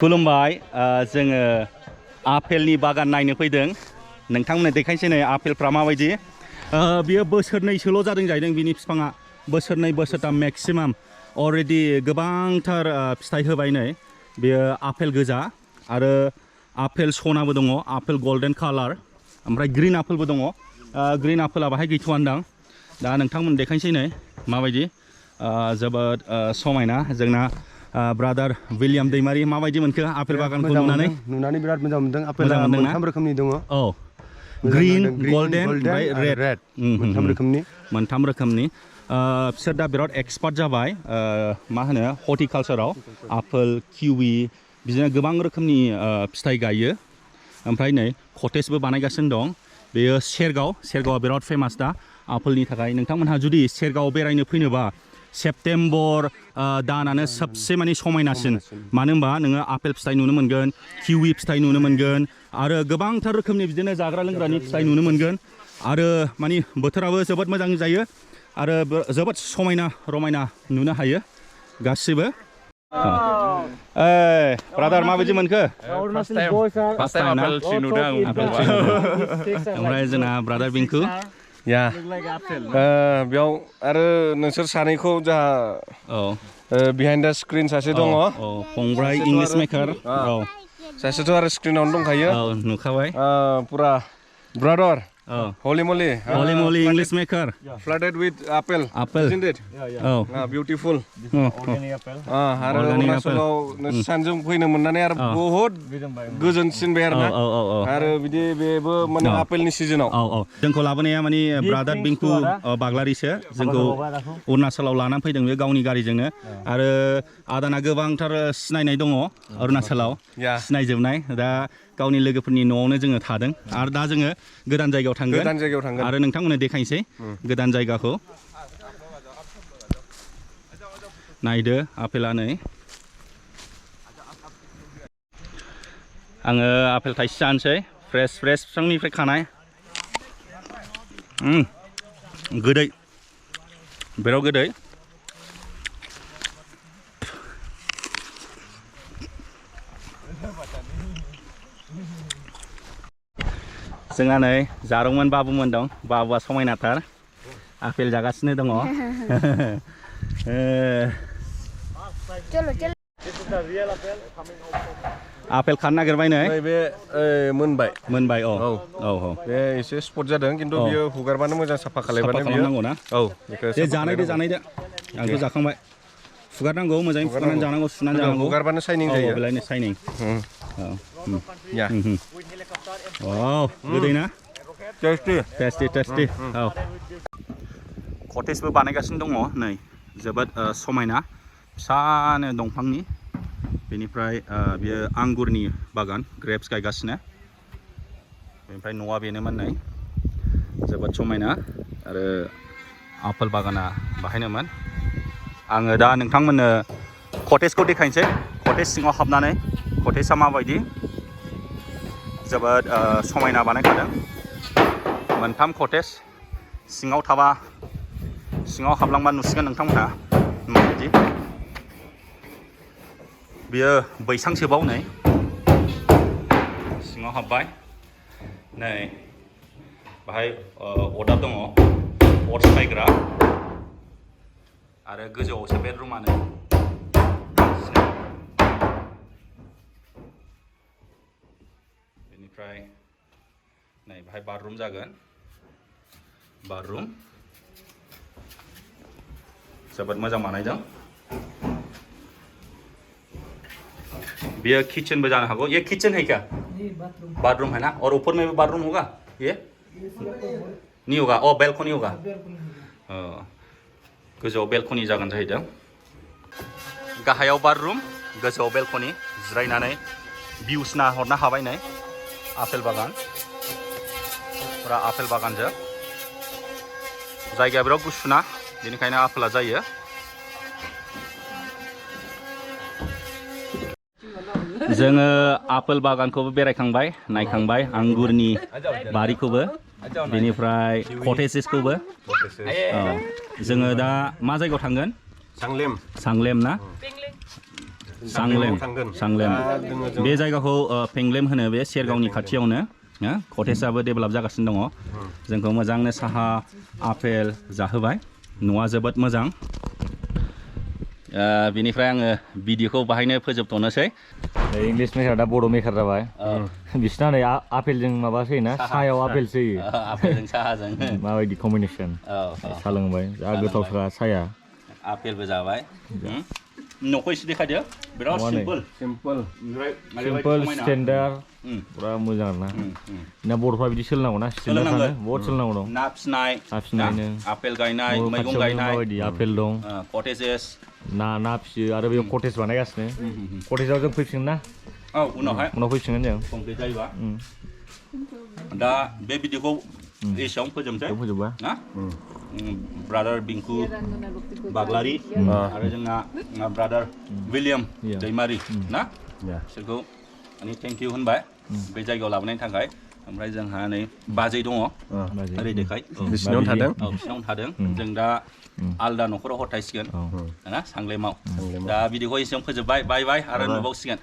खुलुमबाय जोङो आपेलनि बागान नायनो फैदों नोंथांमोननो देखायनोसै नै आपेलफ्रा माबायदि बियो बोसोरनैसोल' जादों जाहैदों बिनि बिफाङा बोसोरनै बोसोरथाम मेक्सिमाम अलरेडि गोबांथार फिथाइ होबाय नै बियो आपेल गोजा आरो आपेल सनाबो दङ आपेल गोल्डन कालार ओमफ्राय ग्रीन आपेलबो दङ ग्रीन आपेला बाहाय गैथ'आनदां दा नोंथांमोन देखायनोसै नै माबायदि जोबोद समायना जोंना ब्रादार विलियाम दैमारि माबायदि मोनखो आपेल बागानखौ नुनानै बिराद मोजां मोनदों आपेला मोनथाम रोखोमनि दङ औ ग्रीन गोल्डन ओमफ्राय रेड मोनथाम रोखोमनि बिसोर दा बिराद एक्सपार्ट जाबाय मा होनो हर्टिकालचाराव आपेल किवी बिदिनो गोबां रोखोमनि फिथाइ गायो ओमफ्राय नै कटेजबो बानायगासिनो दं बेयो सेरगावआ बिराद फेमास दा आपेलनि थाखाय नोंथांमोनहा जुदि सेरगावआव बेरायनो फैनोबा सेप्तेम्बर दानानो सबसे माने समायनासिन मानो होनबा नोङो आपेल फिथाइ नुनो मोनगोन किवी फिथाइ नुनो मोनगोन आरो गोबांथार रोखोमनि बिदिनो जाग्रा लोंग्रानि फिथाइ नुनो मोनगोन आरो माने बोथोराबो जोबोद मोजां जायो आरो जोबोद समायना रमायना नुनो हायो गासिबो ब्रादार माबायदि मोनखो ओमफ्राय जोंना ब्रादार बिंकु या बेयाव आरो नोंसोर सानैखौ जोंहा बिहाइन्ड द स्क्रिन सासे दङ फंबाय इंलिश मेकार सासेथ' आरो स्क्रिनावनो दंखायो नुखाबाय पुरा brother holy moly English maker flooded with apple isn't it beautiful organic apple आरो अरुणाचलाव सानजों फैनो मोननानै आरो बहुत गोजोनसिनबाय आरो बिदि बेबो माने आपेलनि सिजनाव जोंखौ लाबोनाया माने ब्रादार बिंकु बाग्लारिसो जोंखौ अरुणाचलाव लानानै फैदों बे गावनि गारिजोंनो आरो आदाना गोबांथार सिनायनाय दङ अरुणाचलाव सिनायजोबनाय दा गावनि लोगोफोरनि न'आवनो जोङो थादों आरो दा जोङो गोदान जायगायाव थांगोन आरो नोंथांमोननो देखायनोसै गोदान जायगाखौ नायदो आपेला नै आङो आपेल थाइसे जानोसै फ्रेश बिफांनिफ्राय खानाय गोदै बिराद गोदै जोंना नै जारौमोन बाबुमोन दं बाबुआ समायनाथार आपेल जागासिनो दङ आपेल खानो नागिरबाय नै बे मोनबाय औ बे एसे स्पट जादों खिन्थु बियो हुगारबानो मोजां साफा खालामनांगौ ना औ दे जानायदो आंथ' जाखांबाय फुगारनांगौ मोजाङै फुगारनानै जानांगौ सुनानै जानांगौ हुगारबानो साइनिं जायो बेलायनो साइनिं गोदै ना टेस्टि औ कटेजबो बानायगासिनो दङ नै जोबोद समायना फिसानो दंफांनि बेनिफ्राय बियो आंगुरनि बागान ग्रेप्स गायगासिनो बेनिफ्राय न'आ बेनोमोन नै जोबोद समायना आरो आपेल बागाना बाहायनोमोन आङो दा नोंथांमोननो कटेजखौ देखायनोसै कटेज सिङाव हाबनानै कटेजआ माबायदि जोबोद समायना बानायखादों मोनथाम कटेज सिङाव हाबलांबा नुसिगोन नोंथांमोनहा माबायदि बियो बैसांसोबाव नै सिङाव हाबबाय नै बाहाय अरदाब दङ अर सायग्रा आरो गोजौआवसो बेडरुमानो बेनिफ्राय नै बाहाय बाथरुम जागोन बाथरुम जोबोद मोजां बानायदों बियो किचन भी जाना होगा ये किचन है क्या बाथरूम है ना और ऊपर में भी बाथरूम होगा ये नहीं होगा ओ बेलकनी होगा गोजौआव बेलकनी जागोन जाहैदों गाहायाव बाथरूम गोजौआव बेलकनी जिरायनानै भिउस नाहरनो हाबाय नै आपेल बागान पुरा आपेल बागानजों जायगाया बिराद गुसुना बेनिखायनो आपेला जायो जोङो आपेल बागानखौबो बेरायखांबाय नायखांबाय आंगुरनि बारिखौबो बेनिफ्राय कटेजेसखौबो जोङो दा मा जायगायाव थांगोन सांलेम ना सांलेम बे जायगाखौ पेंग्लेम होनो बे सेरगावनि खाथियावनो कटेजआबो डेभेलप जागासिनो दङ जोंखौ मोजांनो साहा आपेल जाहोबाय न'आ जोबोद मोजां बिनिफ्राय आङो भिडिअखौ बाहायनो फोजोबथ'नोसै इंलिश मेकार दा बर' मेकार जाबाय बिसिना नै आपेलजों माबासो होयोना साहायाव आपेलसो होयो आपेलजों साहाजों माबायदि कम्बिनेसन साहा लोंबाय जा गोथाव साहाया आपेलबो जाबाय न'खौ एसे देखायदो बिराद सिम्पोल स्टेन्डार्ड पुरा मोजां आरोना ना बर'फ्रा बिदि सोलोंनांगौ ना स्टेन्डार्ड बहुत सोलोंनांगौ दं ना फिसिनाय आपेल गायनाय मैगं गायनाय माबायदि आपेल दं कटेजेस ना फिसियो आरो बेयाव कटेज बानायगासिनो कटेजाव जों फैफिनगोन ना उनाव फैफिनगोन जों कमप्लिट जायोबा दा बे भिडिअखौ एसेयावनो फोजोबनोसै फोजोबबा ना ब्रादार बिंकु बाग्लारि आरो जोंना ब्रादार विलियाम दैमारि ना बिसोरखौ माने थेंक इउ होनबाय बे जायगायाव लाबोनायनि थाखाय ओमफ्राय जोंहा नै बाजै दङ ओरै देखाय बिसिनावनो थादों जों दा आलदा न'खराव हर थासिगोन ना सांलेमाव दा भिडिअखौ एसेयावनो फोजोबबाय बाय आरो नुबावसिगोन